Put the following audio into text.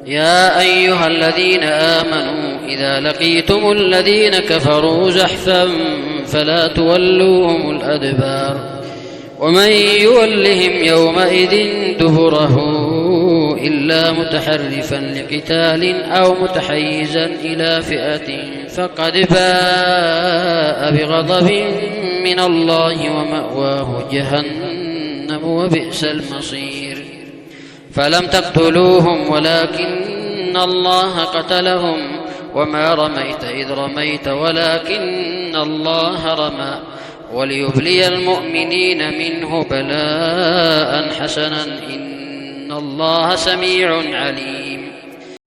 يا أيها الذين آمنوا إذا لقيتم الذين كفروا زحفا فلا تولوهم الأدبار ومن يولهم يومئذ دبره إلا متحرفا لقتال أو متحيزا إلى فئة فقد باء بغضب من الله ومأواه جهنم وبئس المصير فلم تقتلوهم ولكن الله قتلهم وما رميت إذ رميت ولكن الله رمى وليبلي المؤمنين منه بلاء حسنا إن الله سميع عليم